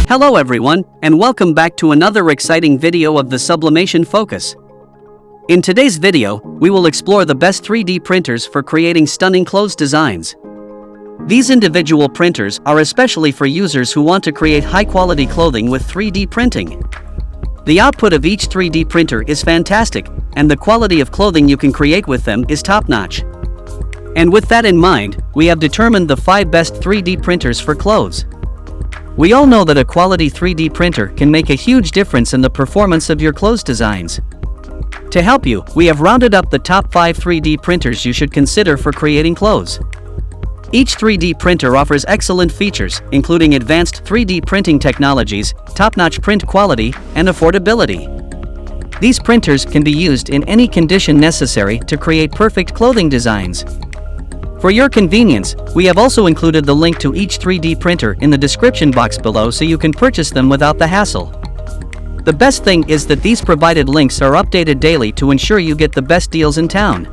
Hello everyone, and welcome back to another exciting video of the Sublimation Focus. In today's video, we will explore the best 3D printers for creating stunning clothes designs. These individual printers are especially for users who want to create high-quality clothing with 3D printing. The output of each 3D printer is fantastic, and the quality of clothing you can create with them is top-notch. And with that in mind, we have determined the 5 best 3D printers for clothes. We all know that a quality 3D printer can make a huge difference in the performance of your clothes designs. To help you, we have rounded up the top 5 3D printers you should consider for creating clothes. Each 3D printer offers excellent features, including advanced 3D printing technologies, top-notch print quality, and affordability. These printers can be used in any condition necessary to create perfect clothing designs. For your convenience, we have also included the link to each 3D printer in the description box below so you can purchase them without the hassle. The best thing is that these provided links are updated daily to ensure you get the best deals in town.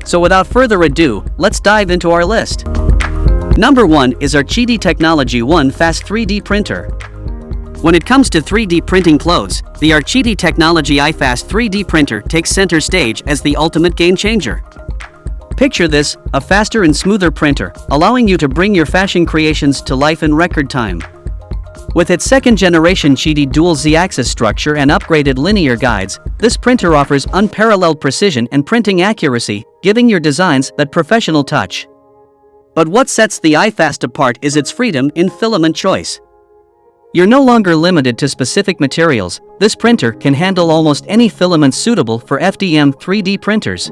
So without further ado, let's dive into our list. Number 1 is R QIDI Technology 1 Fast 3D Printer. When it comes to 3D printing clothes, the R QIDI Technology iFast 3D printer takes center stage as the ultimate game changer. Picture this, a faster and smoother printer, allowing you to bring your fashion creations to life in record time. With its second-generation QIDI dual Z-axis structure and upgraded linear guides, this printer offers unparalleled precision and printing accuracy, giving your designs that professional touch. But what sets the iFast apart is its freedom in filament choice. You're no longer limited to specific materials. This printer can handle almost any filament suitable for FDM 3D printers.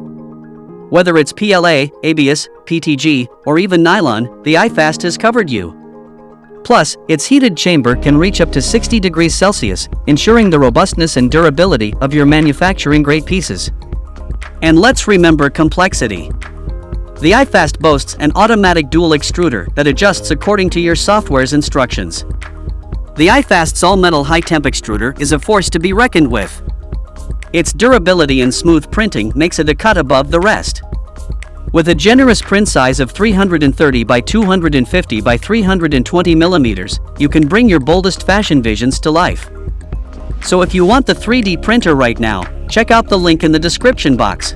Whether it's PLA, ABS, PETG, or even nylon, the iFast has covered you. Plus, its heated chamber can reach up to 60 degrees Celsius, ensuring the robustness and durability of your manufacturing-grade pieces. And let's remember complexity. The iFast boasts an automatic dual extruder that adjusts according to your software's instructions. The iFast's all-metal high-temp extruder is a force to be reckoned with. Its durability and smooth printing makes it a cut above the rest. With a generous print size of 330 by 250 by 320 millimeters, you can bring your boldest fashion visions to life. So if you want the 3D printer right now, check out the link in the description box.